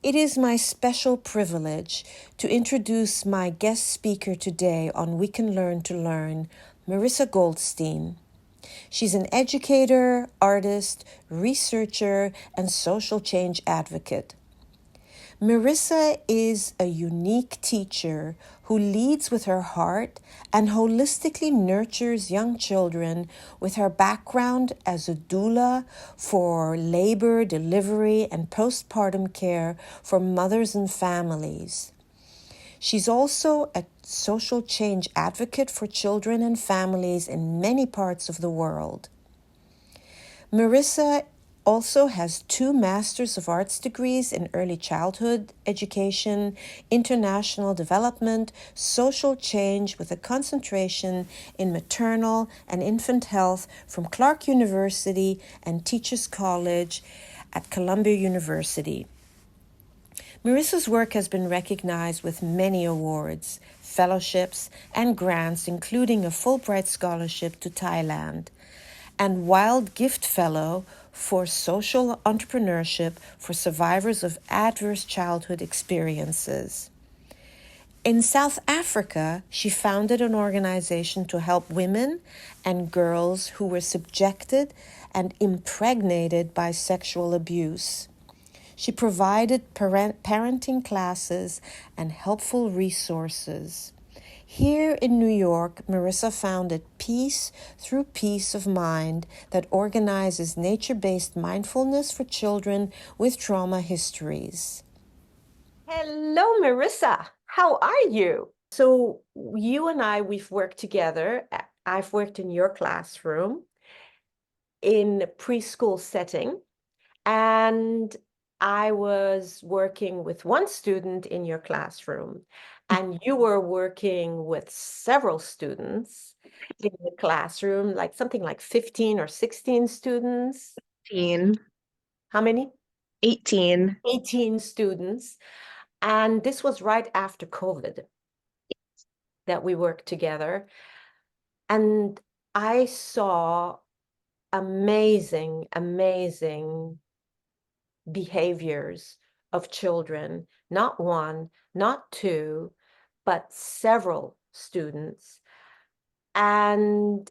It is my special privilege to introduce my guest speaker today on We Can Learn to Learn, Marissa Goldstein. She's an educator, artist, researcher, and social change advocate. Marissa is a unique teacher who leads with her heart and holistically nurtures young children with her background as a doula for labor, delivery, and postpartum care for mothers and families. She's also a social change advocate for children and families in many parts of the world. Marissa also has 2 Masters of Arts degrees in early childhood education, international development, social change with a concentration in maternal and infant health from Clark University and Teachers College at Columbia University. Marissa's work has been recognized with many awards, fellowships, and grants, including a Fulbright scholarship to Thailand and Wild Gift Fellow for Social Entrepreneurship for Survivors of Adverse Childhood Experiences. In South Africa, she founded an organization to help women and girls who were subjected and impregnated by sexual abuse. She provided parenting classes and helpful resources. Here in New York, Marissa founded Peace Through Peace of Mind that organizes nature-based mindfulness for children with trauma histories. Hello, Marissa. How are you? So you and I, we've worked together. I've worked in your classroom in a preschool setting, and I was working with one student in your classroom, and you were working with several students in the classroom, like something like 15 or 16 students. 18. How many? 18. 18 students. And this was right after COVID that we worked together. And I saw amazing, amazing behaviors of children, not one, not two, but several students. And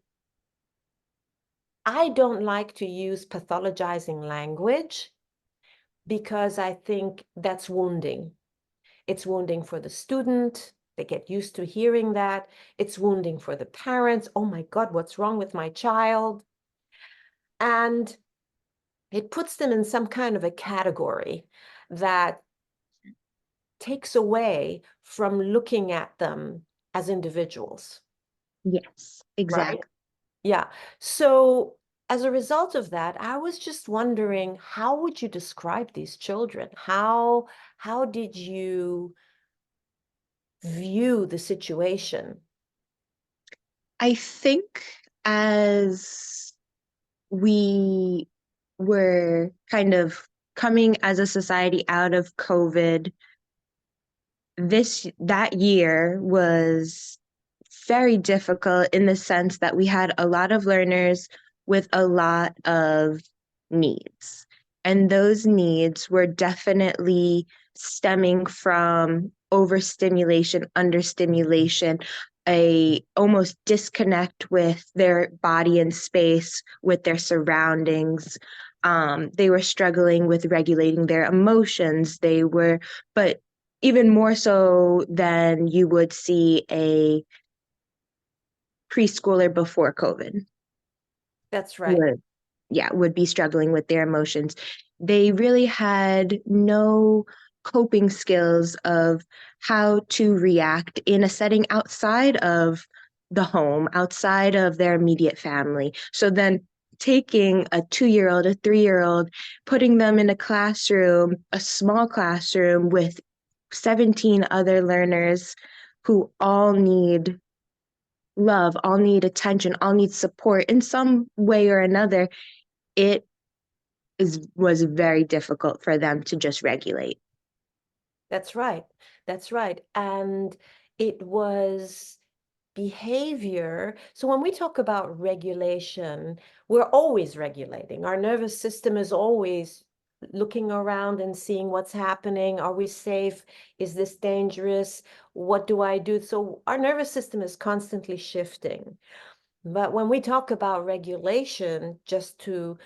I don't like to use pathologizing language because I think that's wounding. It's wounding for the student. They get used to hearing that. It's wounding for the parents. Oh my God, what's wrong with my child? And it puts them in some kind of a category that takes away from looking at them as individuals. Yes, exactly. Right? Yeah. So as a result of that, I was just wondering, how would you describe these children? How did you view the situation? I think as we were kind of coming as a society out of COVID, that year was very difficult in the sense that we had a lot of learners with a lot of needs. And those needs were definitely stemming from overstimulation, understimulation, a almost disconnect with their body and space, with their surroundings. They were struggling with regulating their emotions. But even more so than you would see a preschooler before COVID. That's right. Would be struggling with their emotions. They really had no coping skills of how to react in a setting outside of the home, outside of their immediate family. So then taking a 2-year-old, a 3-year-old, putting them in a classroom, a small classroom with 17 other learners who all need love, all need attention, all need support in some way or another, it was very difficult for them to just regulate. That's right. That's right. And it was behavior. So when we talk about regulation, we're always regulating. Our nervous system is always looking around and seeing what's happening. Are we safe? Is this dangerous? What do I do? So our nervous system is constantly shifting. But when we talk about regulation, just to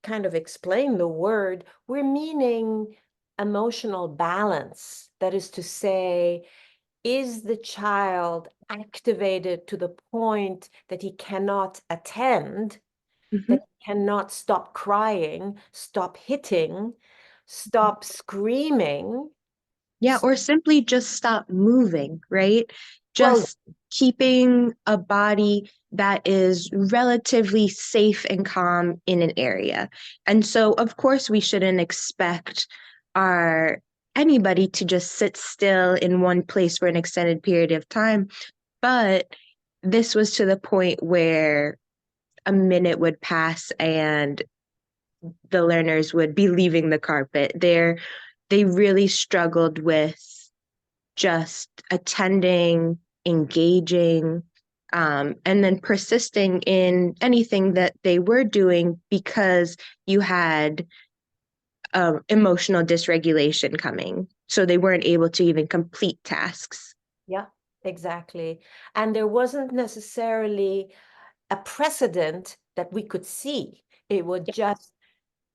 kind of explain the word, we're meaning emotional balance. That is to say, is the child activated to the point that he cannot attend, Mhm. that he cannot stop crying, stop hitting, stop screaming? Yeah, or simply just stop moving, right? Well, Just keeping a body that is relatively safe and calm in an area. And so, of course, we shouldn't expect our anybody to just sit still in one place for an extended period of time. But this was to the point where a minute would pass and the learners would be leaving the carpet. They really struggled with just attending, engaging, and then persisting in anything that they were doing because you had emotional dysregulation coming. So they weren't able to even complete tasks. yeah, exactly. And there wasn't necessarily a precedent that we could see. It would just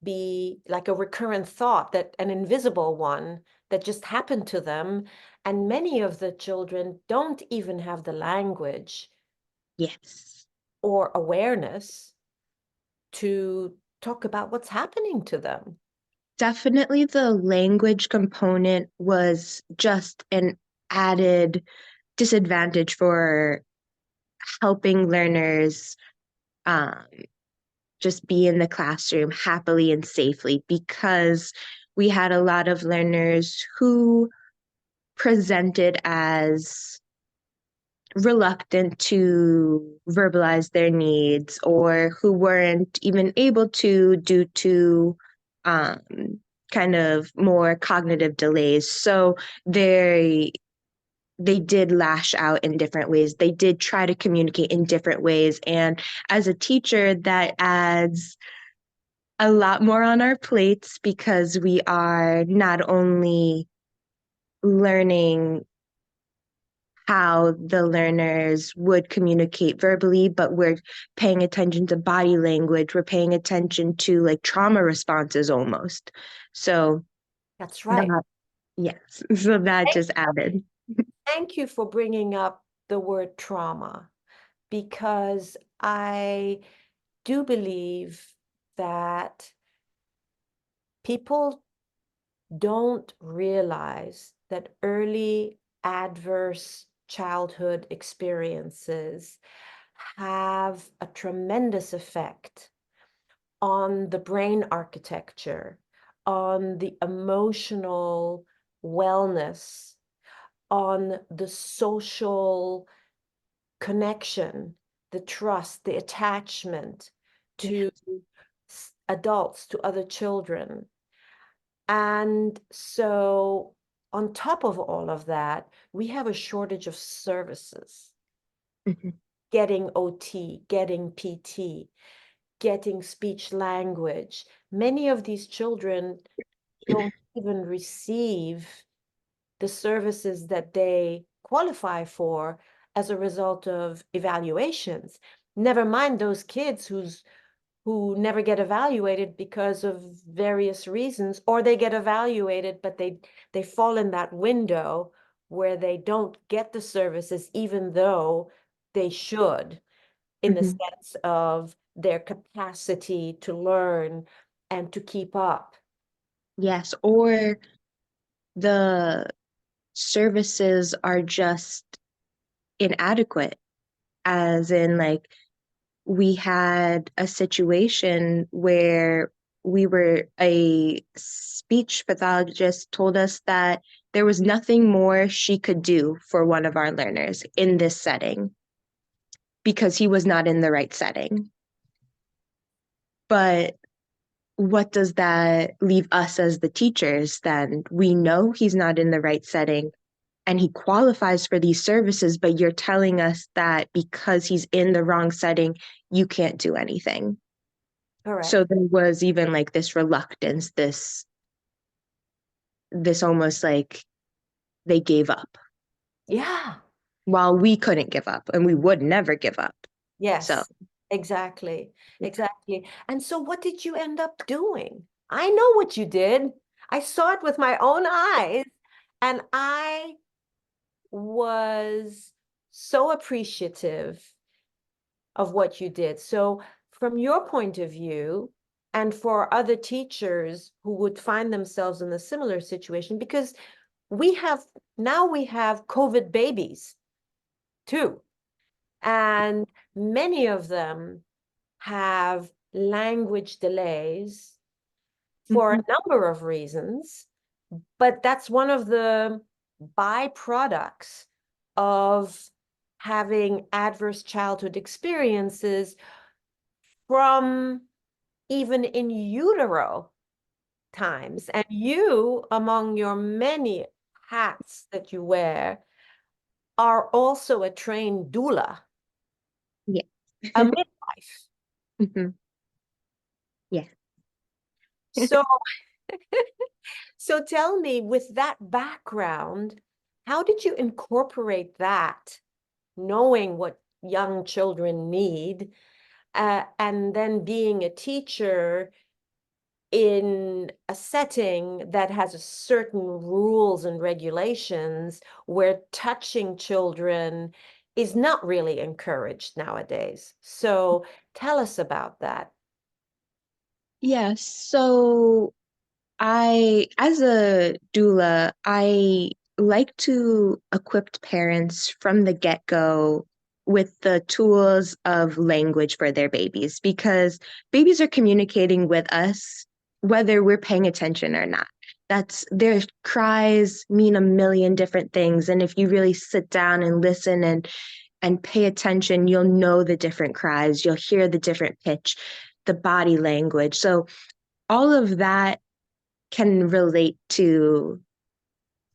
be like a recurrent thought, that an invisible one that just happened to them. And many of the children don't even have the language Yes. or awareness to talk about what's happening to them. Definitely the language component was just an added disadvantage for helping learners um, just be in the classroom happily and safely because we had a lot of learners who presented as reluctant to verbalize their needs or who weren't even able to due to um, kind of more cognitive delays. So they did lash out in different ways. They did try to communicate in different ways. And as a teacher, that adds a lot more on our plates because we are not only learning how the learners would communicate verbally, but we're paying attention to body language. We're paying attention to like trauma responses almost. So That's right. that, yes, so that Thank, just added. thank you for bringing up the word trauma, because I do believe that people don't realize that early adverse childhood experiences have a tremendous effect on the brain architecture, on the emotional wellness, on the social connection, the trust, the attachment Yeah. to adults, to other children. And so, on top of all of that, we have a shortage of services, Mhm. getting OT, getting PT, getting speech language. Many of these children don't even receive the services that they qualify for as a result of evaluations. Never mind those kids who never get evaluated because of various reasons, or they get evaluated, but they fall in that window where they don't get the services, even though they should, in the Mhm. sense of their capacity to learn and to keep up. Yes, or the services are just inadequate, as in, like, we had a situation where a speech pathologist told us that there was nothing more she could do for one of our learners in this setting because he was not in the right setting. But what does that leave us as the teachers then? We know he's not in the right setting and he qualifies for these services, but you're telling us that because he's in the wrong setting, you can't do anything. So Correct. there was even like this reluctance, this almost like they gave up Yeah. while we couldn't give up and we would never give up. So, Yes, exactly. yeah. Exactly. And so what did you end up doing? I know what you did. I saw it with my own eyes, and I was so appreciative of what you did. So, from your point of view, and for other teachers who would find themselves in a similar situation, because we have now we have COVID babies too, and many of them have language delays for Mhm. a number of reasons, but that's one of the byproducts of having adverse childhood experiences from even in utero times. And you, among your many hats that you wear, are also a trained doula, Yeah. a midwife. Mhm. Yeah. So, so tell me, with that background, how did you incorporate that, knowing what young children need, and then being a teacher in a setting that has a certain rules and regulations where touching children is not really encouraged nowadays. So tell us about that. Yeah. So as a doula, I like to equip parents from the get-go with the tools of language for their babies because babies are communicating with us whether we're paying attention or not. That's their cries mean a million different things. And if you really sit down and listen and pay attention, you'll know the different cries, you'll hear the different pitch, the body language. So all of that can relate to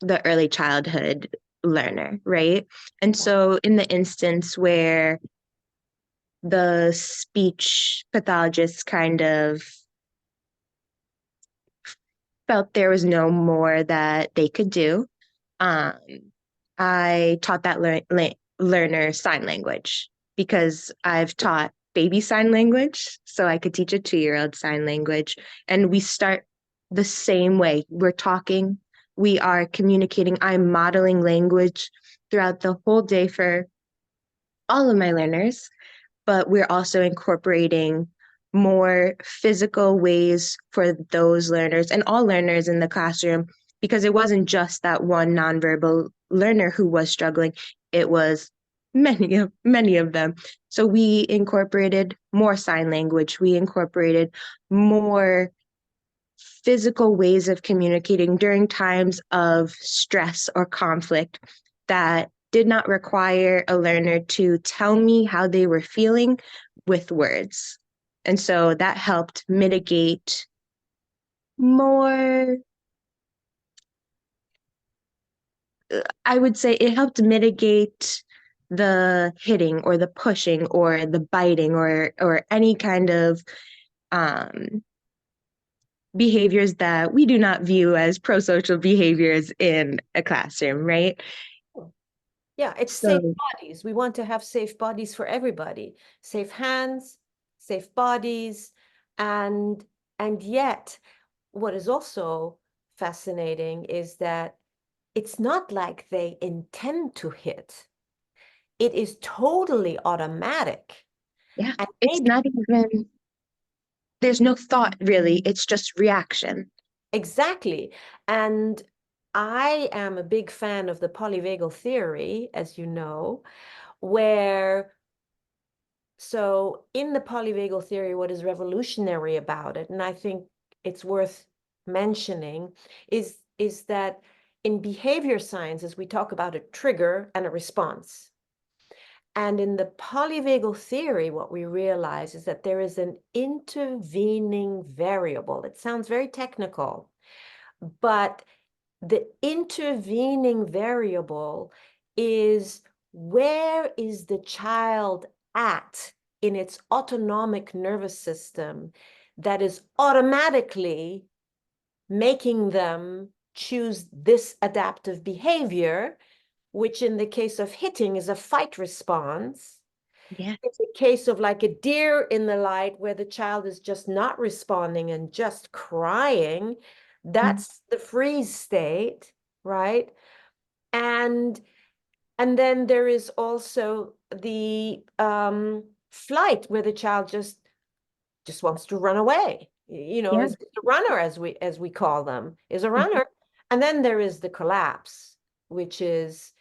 the early childhood learner, right? And so, in the instance where the speech pathologist kind of felt there was no more that they could do, um, I taught that learner sign language because I've taught baby sign language, so I could teach a 2 year old sign language. And we start the same way. We're talking, we are communicating. I'm modeling language throughout the whole day for all of my learners, but we're also incorporating more physical ways for those learners and all learners in the classroom because it wasn't just that one nonverbal learner who was struggling, it was many of them. So we incorporated more sign language, we incorporated more physical ways of communicating during times of stress or conflict that did not require a learner to tell me how they were feeling with words. And so that helped mitigate more, I would say it helped mitigate the hitting or the pushing or the biting or any kind of um, behaviors that we do not view as pro-social behaviors in a classroom, right? Yeah, it's safe So bodies. We want to have safe bodies for everybody. Safe hands, safe bodies, and and yet what is also fascinating is that it's not like they intend to hit. It is totally automatic. yeah, And it's maybe not even, there's no thought really, it's just reaction. exactly. And I am a big fan of the polyvagal theory, as you know, where so in the polyvagal theory, what is revolutionary about it, and I think it's worth mentioning, is that in behavior sciences, we talk about a trigger and a response. And in the polyvagal theory, what we realize is that there is an intervening variable. It sounds very technical, but the intervening variable is where is the child at in its autonomic nervous system that is automatically making them choose this adaptive behavior, which in the case of hitting is a fight response. Yeah. It's a case of like a deer in the light where the child is just not responding and just crying. Mhm. That's the freeze state, right? And and then there is also the flight where the child just wants to run away. You know, Yeah. is a runner as we call them, is a runner. And then there is the collapse, which is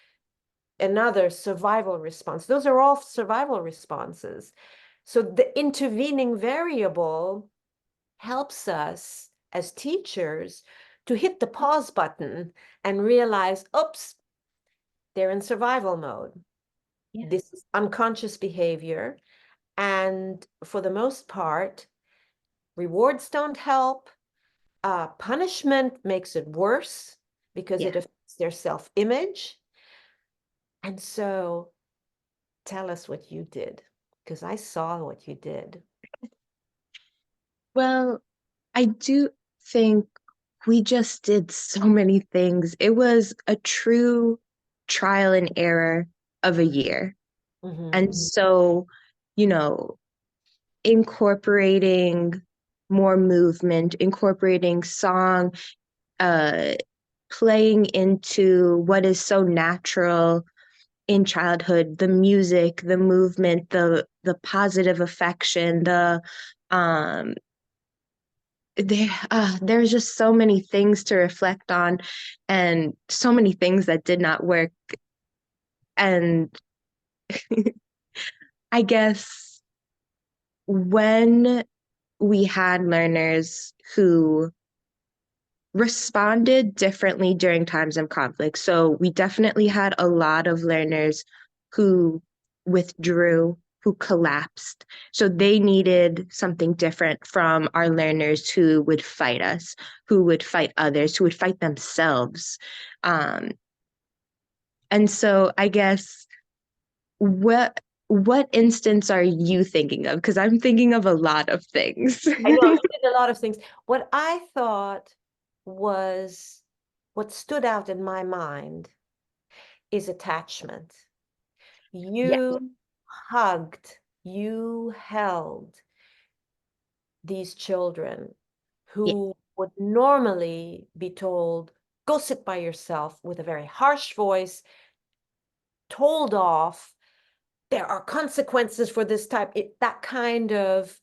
another survival response. Those are all survival responses. So the intervening variable helps us as teachers to hit the pause button and realize, oops, they're in survival mode. Yeah. This is unconscious behavior. And for the most part, rewards don't help. Punishment makes it worse because Yeah. it affects their self-image. And so tell us what you did, because I saw what you did. Well, I do think we just did so many things. It was a true trial and error of a year. Mm-hmm. And so, you know, incorporating more movement, incorporating song, uh, playing into what is so natural in childhood, the music, the movement, the positive affection, the um there's just so many things to reflect on and so many things that did not work. And I guess when we had learners who responded differently during times of conflict. So we definitely had a lot of learners who withdrew, who collapsed. So they needed something different from our learners who would fight us, who would fight others, who would fight themselves. Um, and so I guess what instance are you thinking of? Because I'm thinking of a lot of things. I know you did a lot of things. What I thought was what stood out in my mind is attachment. Yeah, You hugged, you held these children yeah, who would normally be told, go sit by yourself with a very harsh voice, told off. There are consequences for this type, that kind of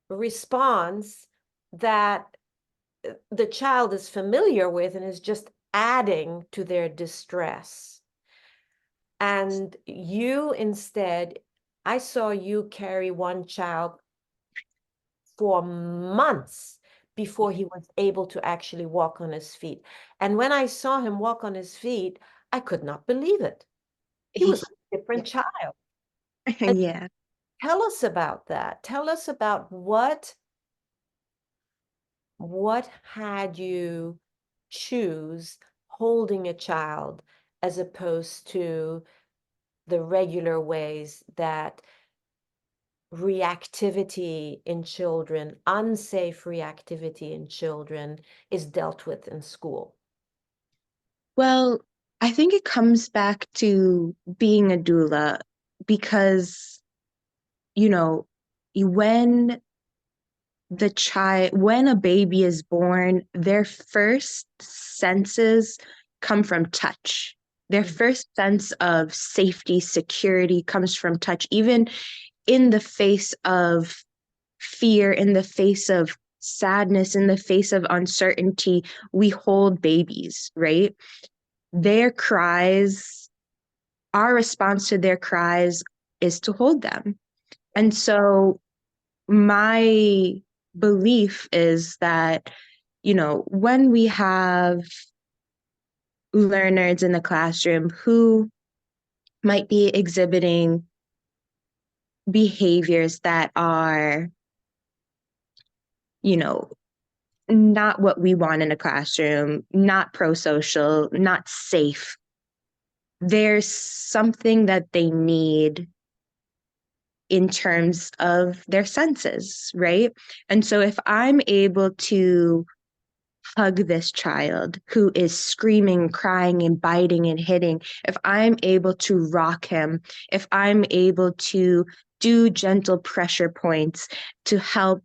response that the child is familiar with and is just adding to their distress. And you instead, I saw you carry one child for months before he was able to actually walk on his feet. And when I saw him walk on his feet, I could not believe it. He was a different yeah, child. And yeah. tell us about that. Tell us about what had you choose holding a child as opposed to the regular ways that reactivity in children, unsafe reactivity in children, is dealt with in school? Well, I think it comes back to being a doula because, you know, when when a baby is born, their first senses come from touch. Their Mm. first sense of safety, security comes from touch, even in the face of fear, in the face of sadness, in the face of uncertainty. We hold babies, right? Their cries, our response to their cries is to hold them. And so my belief is that, when we have learners in the classroom who might be exhibiting behaviors that are, you know, not what we want in a classroom, not pro-social, not safe, there's something that they need in terms of their senses, right? And so if I'm able to hug this child who is screaming, crying, and biting and hitting, if I'm able to rock him, if I'm able to do gentle pressure points to help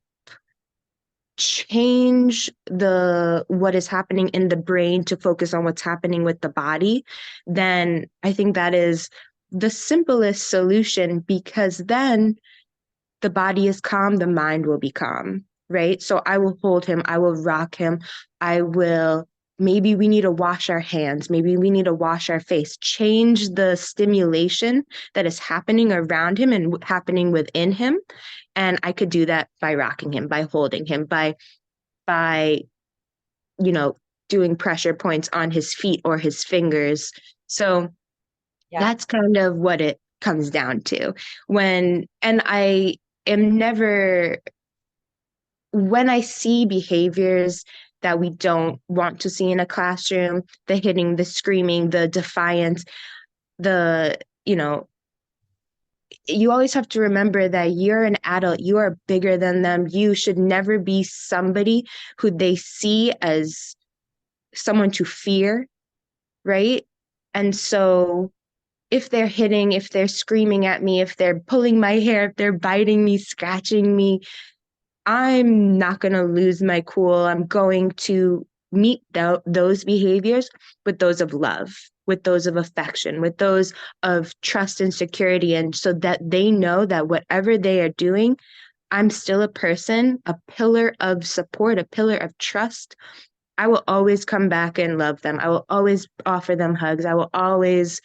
change the what is happening in the brain to focus on what's happening with the body, then I think that is the simplest solution, because then the body is calm, the mind will be calm, right? So I will hold him, I will rock him, I will, maybe we need to wash our hands, maybe we need to wash our face, change the stimulation that is happening around him and happening within him. And I could do that by rocking him, by holding him, by you know, doing pressure points on his feet or his fingers. So Yeah. that's kind of what it comes down to. And I am never, when I see behaviors that we don't want to see in a classroom, the hitting, the screaming, the defiance, the, you always have to remember that you're an adult, you are bigger than them. You should never be somebody who they see as someone to fear, right? And so if they're hitting, if they're screaming at me, if they're pulling my hair, if they're biting me, scratching me, I'm not going to lose my cool. I'm going to meet those behaviors with those of love, with those of affection, with those of trust and security. And so that they know that whatever they are doing, I'm still a person, a pillar of support, a pillar of trust. I will always come back and love them. I will always offer them hugs. I will always,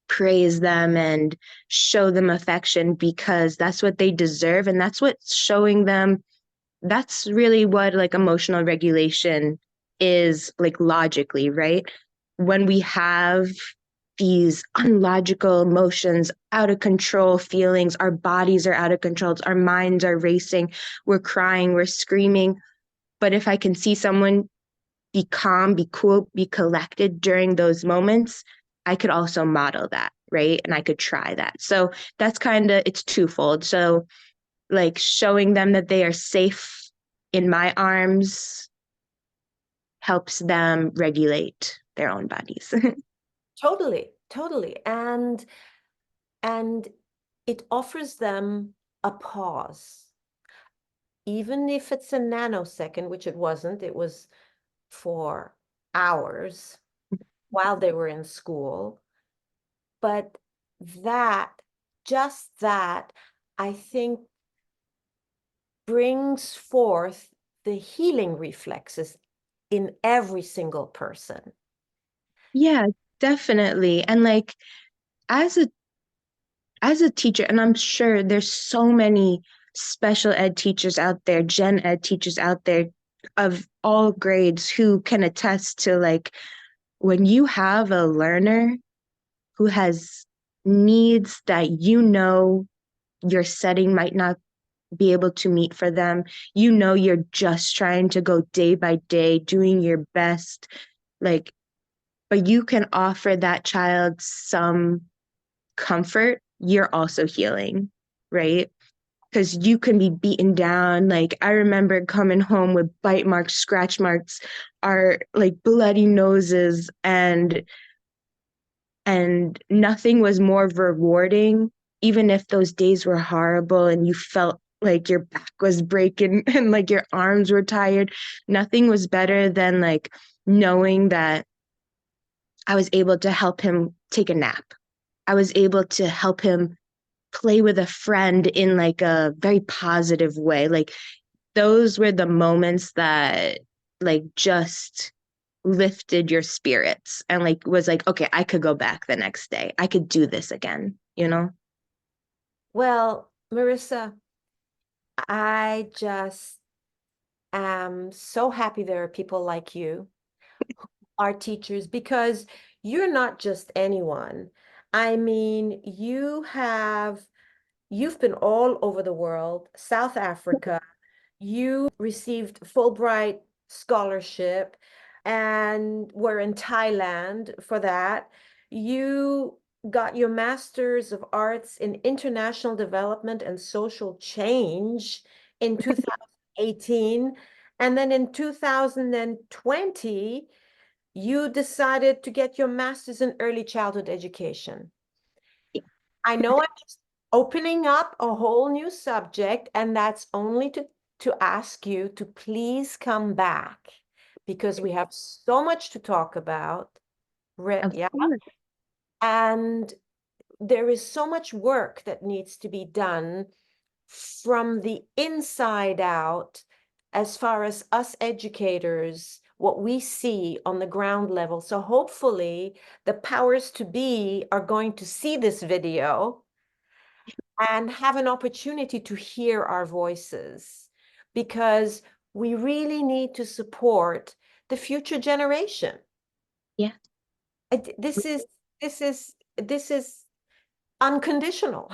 praise them and show them affection, because that's what they deserve. And that's what's showing them. That's really what like emotional regulation is, like logically, right? When we have these unlogical emotions, out of control feelings, our bodies are out of control, our minds are racing, we're crying, we're screaming. But if I can see someone be calm, be cool, be collected during those moments, I could also model that, right? And I could try that. So that's kind of, it's twofold. So like showing them that they are safe in my arms helps them regulate their own bodies. Totally, totally. And it offers them a pause. Even if it's a nanosecond, which it wasn't, it was for hours while they were in school. But that, just that, I think brings forth the healing reflexes in every single person. Yeah, definitely. And like as a as a teacher, and I'm sure there's so many special ed teachers out there, gen ed teachers out there of all grades who can attest to like when you have a learner who has needs that your setting might not be able to meet for them, you're just trying to go day by day, doing your best, like, but you can offer that child some comfort, you're also healing, right? Because you can be beaten down. Like I remember coming home with bite marks, scratch marks, our like bloody noses, and nothing was more rewarding, even if those days were horrible and you felt like your back was breaking and like your arms were tired. Nothing was better than like knowing that I was able to help him take a nap. I was able to help him play with a friend in like a very positive way. Like those were the moments that like just lifted your spirits and like was like, okay, I could go back the next day. I could do this again, you know? Well, Marissa, I just am so happy there are people like you who are teachers, because you're not just anyone. I mean, you've been all over the world, South Africa. You received Fulbright scholarship and were in Thailand for that. You got your Master's of Arts in International Development and Social Change in 2018. And then in 2020, you decided to get your Master's in Early Childhood Education. I know I'm just opening up a whole new subject, and that's only to ask you to please come back because we have so much to talk about. Of Yeah. course. And there is so much work that needs to be done from the inside out as far as us educators, what we see on the ground level. So hopefully the powers to be are going to see this video and have an opportunity to hear our voices, because we really need to support the future generation. Yeah. This is unconditional.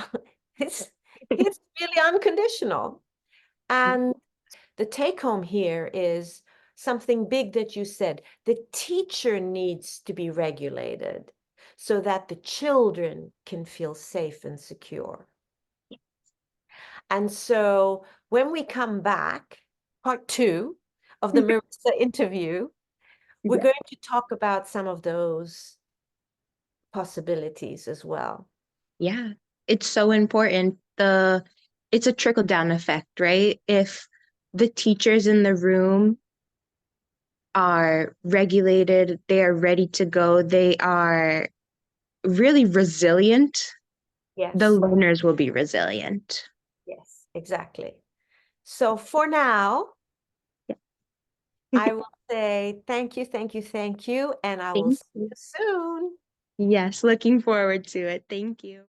It's really unconditional. And the take home here is something big that you said. The teacher needs to be regulated so that the children can feel safe and secure. And so when we come back, part 2 of the Marissa interview, we're Yeah. going to talk about some of those possibilities as well. Yeah. It's so important. It's a trickle down effect, right? If the teachers in the room are regulated, they are ready to go, they are really resilient, the Yes, learners will be resilient. yes, exactly. So for now, Yeah. I will say thank you, thank you, thank you, and I will Thank see you. you soon. Yes, looking forward to it. Thank you.